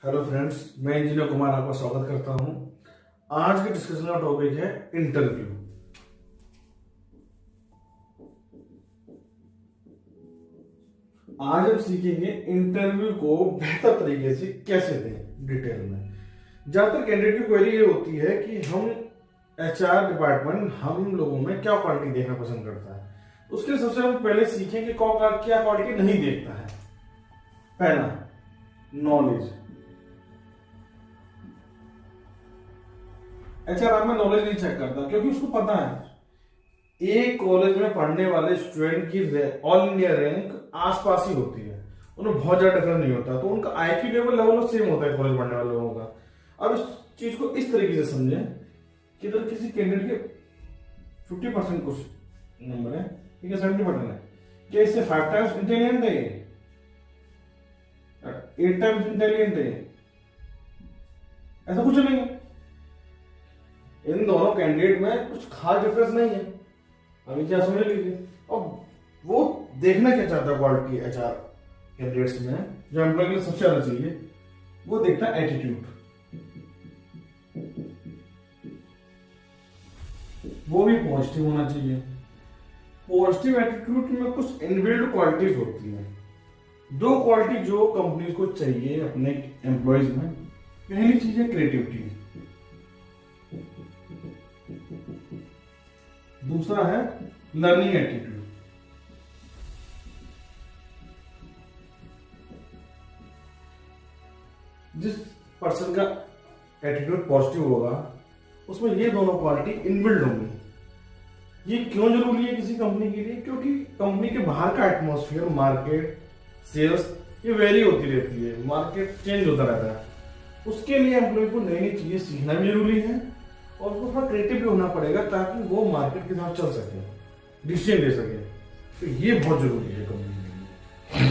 Hello friends, मैं engineer Kumar आपका स्वागत करता हूं। आज के डिस्कशन का टॉपिक है इंटरव्यू। आज हम सीखेंगे इंटरव्यू को बेहतर तरीके से कैसे दें डिटेल में। ज्यादातर कैंडिडेट की क्वेरी ये होती है कि हम एचआर डिपार्टमेंट हम लोगों में क्या क्वालिटी देखना पसंद करता है। उसके लिए सबसे हम पहले सीखेंगे क्या क्वालिटी नहीं देखता है। पहला, नॉलेज। एचआर में नॉलेज नहीं चेक करता क्योंकि उसको पता है एक कॉलेज में पढ़ने वाले स्टूडेंट की ऑल इंडिया रैंक आसपास ही होती है, उन्हें बहुत ज्यादा डिफरेंस नहीं होता, तो उनका आईक्यू लेवल सेम होता है कॉलेज पढ़ने वाले लोगों का। अब इस चीज को इस तरीके से समझें कि अगर किसी कैंडिडेट के 50% कुछ नंबर है, ठीक है, 70% है, क्या इससे 5 टाइम्स इंटेलिजेंट है, 8 टाइम्स इंटेलिजेंट है? ऐसा कुछ नहीं है। इन दोनों कैंडिडेट में कुछ खास डिफरेंस नहीं है। अभी क्या समझ लीजिए। और वो देखना क्या चाहता है क्वालिटी एचआर कैंडिडेट्स में, जो एम्प्लॉय के लिए सबसे ज्यादा चाहिए, वो देखता है एटीट्यूड। वो भी पॉजिटिव होना चाहिए। पॉजिटिव एटीट्यूड में कुछ इनबिल्ट क्वालिटीज होती हैं। 2 क्वालिटी जो कंपनी को चाहिए अपने एम्प्लॉयज में। पहली चीज है क्रिएटिविटी, दूसरा है लर्निंग एटीट्यूड। जिस पर्सन का एटीट्यूड पॉजिटिव होगा उसमें ये दोनों क्वालिटी इनबिल्ड होंगी। ये क्यों जरूरी है किसी कंपनी के लिए? क्योंकि कंपनी के बाहर का एटमॉस्फेयर, मार्केट, सेल्स, ये वेरी होती रहती है, मार्केट चेंज होता रहता है। उसके लिए एम्प्लॉय को नई नई चीजें सीखना भी जरूरी है और उसको थोड़ा क्रिएटिव भी होना पड़ेगा ताकि वो मार्केट के साथ चल सके, डिसीजन ले सके। तो ये बहुत जरूरी है कंपनी के लिए।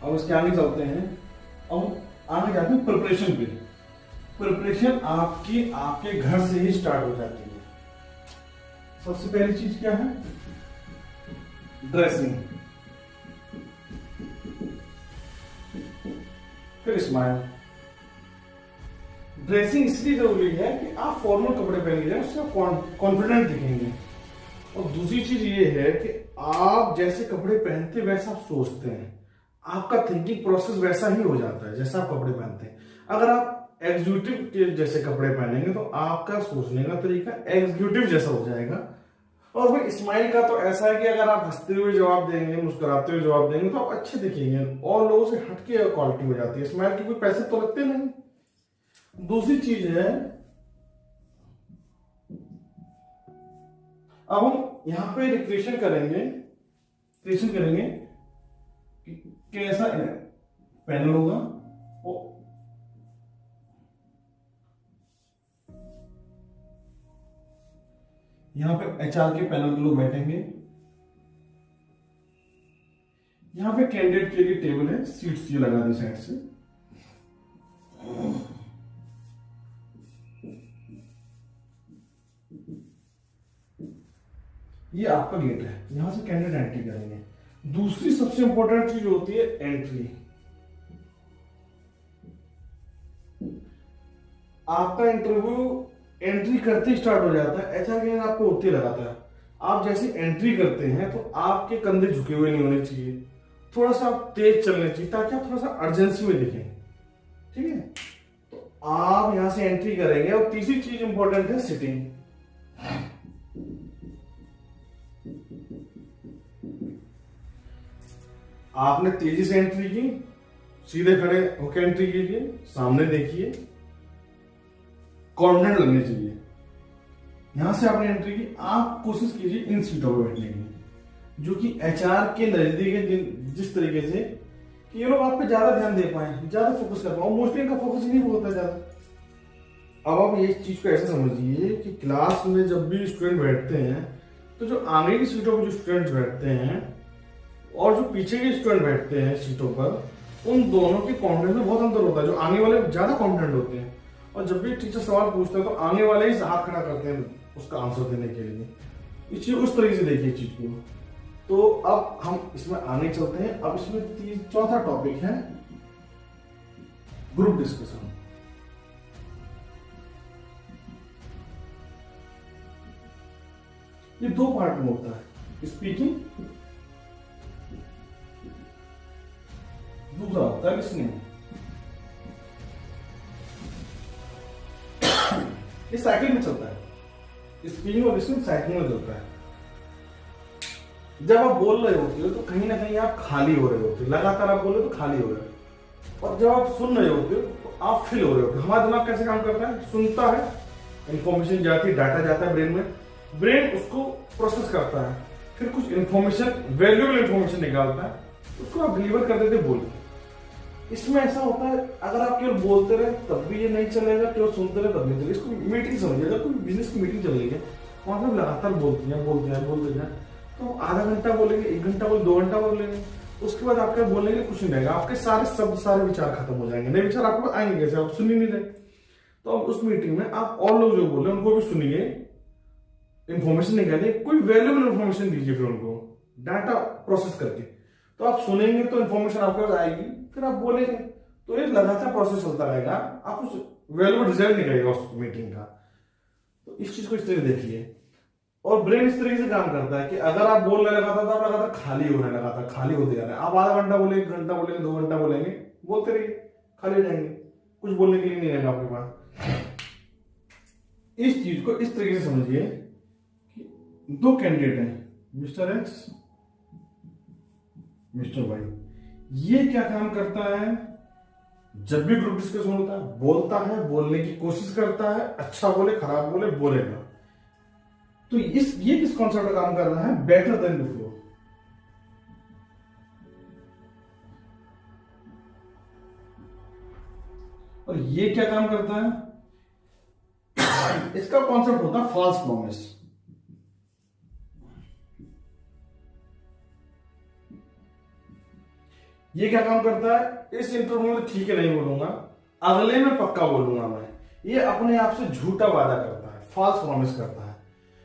अब इसके आगे चलते हैं। अब आगे जाते हैं प्रिपरेशन पे। प्रिपरेशन आपके घर से ही स्टार्ट हो जाती है। सबसे पहली चीज क्या है? ड्रेसिंग, फिर स्माइल। ड्रेसिंग इसलिए जरूरी है कि आप फॉर्मल कपड़े पहनेंगे, उससे कॉन्फिडेंट दिखेंगे। और दूसरी चीज ये है कि आप जैसे कपड़े पहनते वैसा आप सोचते हैं, आपका थिंकिंग प्रोसेस वैसा ही हो जाता है जैसा आप कपड़े पहनते हैं। अगर आप एग्जीक्यूटिव के जैसे कपड़े पहनेंगे तो आपका सोचने का तरीका एग्जीक्यूटिव जैसा हो जाएगा। और वही स्माइल का तो ऐसा है कि अगर आप हंसते हुए जवाब देंगे, मुस्कुराते हुए जवाब देंगे तो आप अच्छे दिखेंगे और लोगों से हटके क्वालिटी हो जाती है। स्माइल के कोई पैसे तो लगते नहीं। दूसरी चीज है, अब हम यहां पे रिक्रिएशन करेंगे कि कैसा पैनल होगा। यहां पे एचआर के पैनल के लोग बैठेंगे। यहां पे कैंडिडेट के लिए टेबल है, सीट्स ये लगा दी साइड से। ये आपका गेट है, यहां से कैंडिडेट एंट्री करेंगे। दूसरी सबसे इंपॉर्टेंट चीज होती है एंट्री। आपका इंटरव्यू एंट्री करते ही स्टार्ट हो जाता है। एचआर के आपको होते लगाता है। आप जैसे एंट्री करते हैं तो आपके कंधे झुके हुए नहीं होने चाहिए, थोड़ा सा आप तेज चलने चाहिए ताकि आप थोड़ा सा अर्जेंसी में दिखें, ठीक है। तो आप यहां से एंट्री करेंगे। और तीसरी चीज इंपॉर्टेंट है सिटिंग। आपने तेजी से एंट्री की, सीधे खड़े होकर एंट्री कीजिए, सामने देखिए, कॉन्फिडेंट लगने चाहिए। यहां से आपने एंट्री की, आप कोशिश कीजिए इन सीटों पर बैठने की जो कि एचआर के नजदीक है, जिस तरीके से कि ये लोग आप पे ज्यादा ध्यान दे पाए, ज्यादा फोकस कर पाए। मोस्टली इनका फोकस नहीं होता ज्यादा। अब आप ये चीज को ऐसे समझिए कि क्लास में जब भी स्टूडेंट बैठते हैं तो जो आगे की सीटों पर जो स्टूडेंट बैठते हैं और जो पीछे के स्टूडेंट बैठते हैं सीटों पर, उन दोनों के कॉन्फिडेंस में बहुत अंतर होता है। जो आगे वाले ज्यादा कॉन्फिडेंट होते हैं और जब भी टीचर सवाल पूछते हैं तो आगे वाले ही हाथ खड़ा करते हैं उसका आंसर देने के लिए। इस चीज उस तरीके से देखिए चीज को। तो अब हम इसमें आगे चलते हैं। अब इसमें चौथा टॉपिक है ग्रुप डिस्कशन। ये दो पार्ट में होता है, स्पीकिंग, दूसरा होता है लिसनिंग। ये साइकिल में चलता है, स्पीकिंग और लिसनिंग साइकिल में चलता है। जब आप बोल रहे होते हो तो कहीं ना कहीं आप खाली हो रहे होते हो, लगातार आप बोल रहे हो तो खाली हो रहे हो, और जब आप सुन रहे होते हो तो आप फील हो रहे होते हो। हमारा दिमाग कैसे काम करता है, सुनता है, इंफॉर्मेशन जाती है, डाटा जाता है ब्रेन में, ब्रेन उसको प्रोसेस करता है, फिर कुछ इंफॉर्मेशन, वैल्यूएबल इंफॉर्मेशन निकालता है, उसको आप डिलीवर कर देते बोल के। इसमें ऐसा होता है, अगर आप केवल बोलते रहे तब भी ये नहीं चलेगा, केवल सुनते रहे तब नहीं चलेगा। इसको मीटिंग समझिए, कोई बिजनेस की मीटिंग चल रही है, वहां पर लगातार बोलते हैं तो आधा घंटा बोलेंगे, 1 घंटा बोले, 2 घंटा बोलेंगे, उसके बाद आपके बोलने के लिए कुछ नहीं रहेगा, आपके सारे शब्द, सारे विचार खत्म हो जाएंगे, नए विचार आपको आएंगे कैसे, आप सुन ही नहीं रहे। तो अब उस मीटिंग में आप और लोग जो बोल रहे हैं उनको भी सुनिए, इंफॉर्मेशन निकालिए, कोई वैल्यूएबल इंफॉर्मेशन दीजिए, फिर उनको डाटा प्रोसेस करके। तो आप सुनेंगे तो इंफॉर्मेशन आपके पास आएगी, फिर आप बोलेंगे, तो ये लगातार प्रोसेस चलता रहेगा, आप उस वैल्यूएबल रिजल्ट निकलेगा उस मीटिंग का। तो इस चीज को इस तरह देखिए। और ब्रेन इस तरीके से काम करता है कि अगर आप बोल रहे लगातार तो आप लगातार खाली हो रहे हैं, लगातार खाली होते जा रहे हैं। आप आधा घंटा बोलेंगे, 1 घंटा बोलेंगे, 2 घंटा बोलेंगे, बोलते रहिए, खाली हो जाएंगे, कुछ बोलने के लिए नहीं रहेगा आपके पास। इस चीज को इस तरीके से समझिए कि 2 कैंडिडेट हैं, मिस्टर एक्स, मिस्टर वाई। ये क्या काम करता है, जब भी ग्रुप डिस्कशन होता है बोलता है, बोलने की कोशिश करता है, अच्छा बोले खराब बोले बोलेगा। तो ये किस कॉन्सेप्ट का काम कर रहा है, बेटर देन बिफोर। और ये क्या काम करता है, इसका कॉन्सेप्ट होता है फॉल्स प्रॉमिस। ये क्या काम करता है, इस इंटरव्यू में ठीक है नहीं बोलूंगा, अगले में पक्का बोलूंगा मैं। ये अपने आप से झूठा वादा करता है, फॉल्स प्रॉमिस करता है।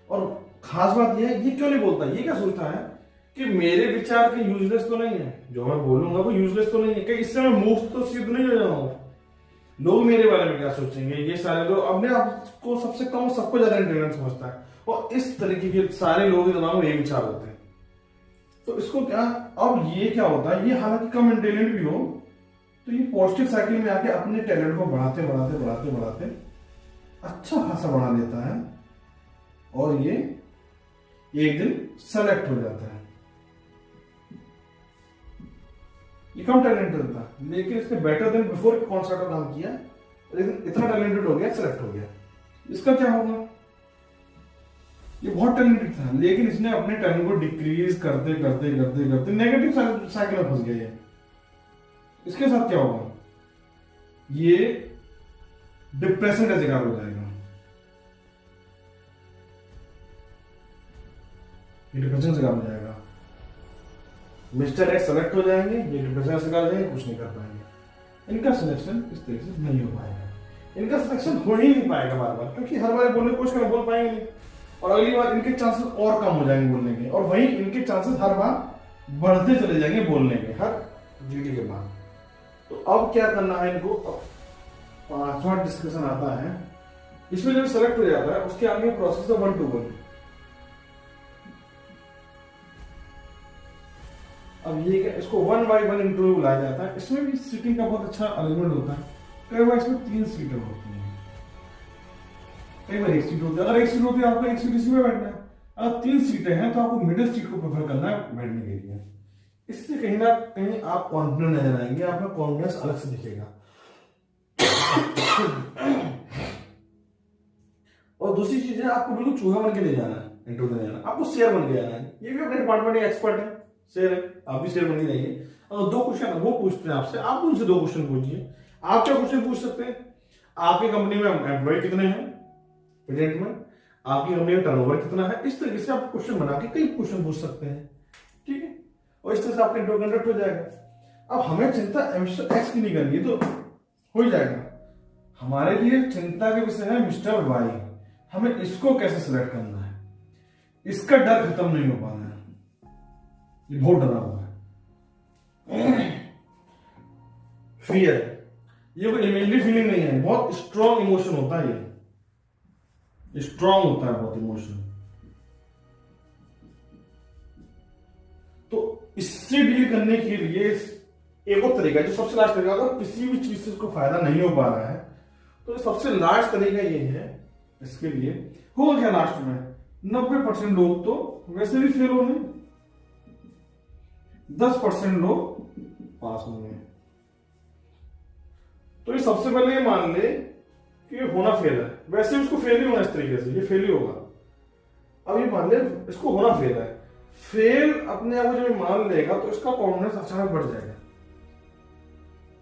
और खास बात यह है, ये क्यों नहीं बोलता, ये क्या सोचता है कि मेरे विचार के यूजलेस तो नहीं है, जो मैं बोलूंगा वो यूजलेस तो नहीं है, कहीं इससे मैं मुफ्त तो सिद्ध नहीं हो जाऊंगा। लोग मेरे बारे में क्या सोचेंगे, ये सारे लोग अपने आप को सबसे कम, सबको ज्यादा इंटेलिजेंट समझता है, और इस तरीके के सारे लोगों के दिमाग में ये विचार होते हैं। तो इसको क्या, अब ये क्या होता है, ये हालांकि कम इंटेलिजेंट भी हो तो ये पॉजिटिव साइकिल में आके अपने टैलेंट को बढ़ाते अच्छा खासा बढ़ा लेता है, और ये एक दिन सेलेक्ट हो जाता है। ये कम टैलेंटेड था, लेकिन इसने बेटर देन बिफोर कॉन्सेप्ट का काम किया, लेकिन इतना टैलेंटेड हो गया, सेलेक्ट हो गया। इसका क्या होगा, ये बहुत टैलेंटेड था, लेकिन इसने अपने टैलेंट को डिक्रीज करते नेगेटिव साइकिल में फंस गया है। इसके साथ क्या होगा, ये डिप्रेशन का शिकार हो जाएगा, ये डिप्रेशन से काम हो जाएगा। मिस्टर एक्स सेलेक्ट हो जाएंगे, ये डिप्रेशन से काम हो जाएंगे, कुछ नहीं कर पाएंगे। इनका सिलेक्शन इस तरीके से नहीं हो पाएगा, इनका सिलेक्शन हो ही नहीं पाएगा बार बार, क्योंकि हर बार बोलने की कोशिश करें, बोल पाएंगे नहीं, और अगली बार इनके चांसेस और कम हो जाएंगे बोलने के, और वहीं इनके चांसेस हर बार बढ़ते चले जाएंगे बोलने के, हर जीडी के बाद। तो अब क्या करना है इनको, अब 5वां डिस्कशन आता है, इसमें जब सेलेक्ट हो जाता है उसके आगे प्रोसेस है 1 to 1। अब ये क्या, इसको 1 by 1 इंटरव्यू बुलाया जाता है। इसमें भी सीटिंग का बहुत अच्छा अरेंजमेंट होता है। कई बार इसमें 3 सीटें होती हैं, कई बार 1 सीट होती है। अगर 1 सीट होती है आपको 1 सीट इसी में बैठना है, अगर 3 सीटें हैं तो आपको मिडिल सीट को प्रेफर करना है बैठने के लिए। इससे कहीं ना कहीं आप कॉन्फिडेंट नजर आएंगे, आपका कॉन्फिडेंस अलग से दिखेगा। और दूसरी चीज है, आपको बिल्कुल चूहा बन के ले जाना है, इंटरव्यू देने जाना, आपको शेयर बन के जाना है। ये भी अपने डिपार्टमेंट के एक्सपर्ट है, शेयर है, आप भी शेयर बन के जाइए। अगर 2 क्वेश्चन वो पूछते हैं आपसे, आप उनसे 2 क्वेश्चन पूछिए। आप क्या क्वेश्चन पूछ सकते हैं, आपकी कंपनी में एम्प्लॉय कितने हैं प्रेजेंट में, आपकी कंपनी में टर्नओवर कितना है। इस तरीके से आप क्वेश्चन बना के कई क्वेश्चन पूछ सकते हैं, ठीक है, और इस तरह से आपका इंटरव्यू कंडक्ट हो जाएगा। अब हमें चिंता मिस्टर एक्स की नहीं करनी है, तो हो ही जाएगा। हमारे लिए चिंता के विषय है मिस्टर वाई, हमें इसको कैसे सिलेक्ट करना है, इसका डर खत्म नहीं हो पा रहा है, ये बहुत डरा हुआ है। फियर, ये कोई इमेजनरी फीलिंग नहीं है, बहुत स्ट्रॉन्ग इमोशन होता है, ये स्ट्रॉन्ग होता है बहुत इमोशन। तो इससे डील करने के लिए एक और तरीका, जो सबसे लास्ट तरीका, अगर किसी भी चीज से उसको फायदा नहीं हो पा रहा है तो सबसे लास्ट तरीका ये है इसके लिए। हो गया लास्ट में 90% लोग तो वैसे भी फेल होंगे, 10% लोग पास होंगे। तो ये सबसे पहले ये मान ले कि ये होना फेल है, वैसे भी उसको फेल ही होना, इस तरीके से ये फेल ही होगा। अब ये मान ले इसको होना फेल है, फेल अपने आप को जब मान लेगा तो इसका कॉन्फिडेंस अचानक बढ़ जाएगा।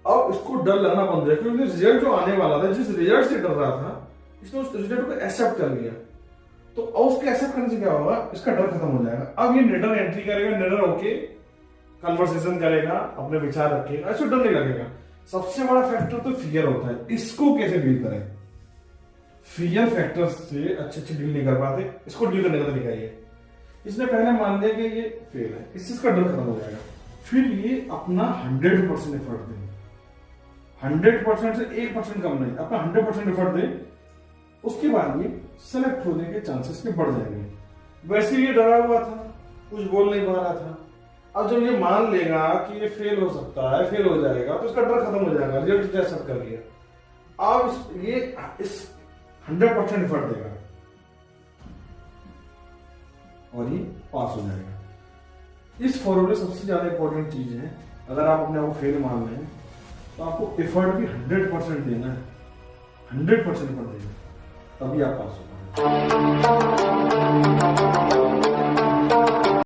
अब इसको डर लगना बंद हो जाएगा, क्योंकि रिजल्ट जो आने वाला था, जिस रिजल्ट से डर रहा था, इसने उस रिजल्ट को एक्सेप्ट कर लिया। तो अब उसके एक्सेप्ट करने से क्या होगा, इसका डर खत्म हो जाएगा। अब ये निडर एंट्री करेगा, निडर होके कन्वर्सेशन करेगा, अपने विचार रखेगा, ऐसे डर नहीं लगेगा। सबसे बड़ा फैक्टर तो फियर होता है, इसको कैसे डील करें। फियर फैक्टर से अच्छे डील नहीं कर पाते, इसको डील करने का तरीका ये, इसने पहले मान लिया कि ये फेल है, इससे इसका डर खत्म हो जाएगा। फिर ये अपना 100% एफर्ट दे, 100% से 1% कम नहीं, अपना 100% एफर्ट दे, उसके बाद ये सेलेक्ट होने के चांसेस के बढ़ जाएंगे। वैसे ये डरा हुआ था, कुछ बोल नहीं पा रहा था, अब जब ये मान लेगा कि ये फेल हो सकता है, फेल हो जाएगा, तो इसका डर खत्म हो जाएगा, रिजल्ट एक्सेप्ट कर लिया। अब ये इस 100% एफर्ट देगा और ये पास हो जाएगा। इस फॉर्मूले सबसे ज्यादा इंपॉर्टेंट चीज है, अगर आप अपने आप को फेल मान रहे हैं तो आपको एफर्ट भी 100% देना है, 100% एफर्ट देना, तभी आप पास हो पाएंगे।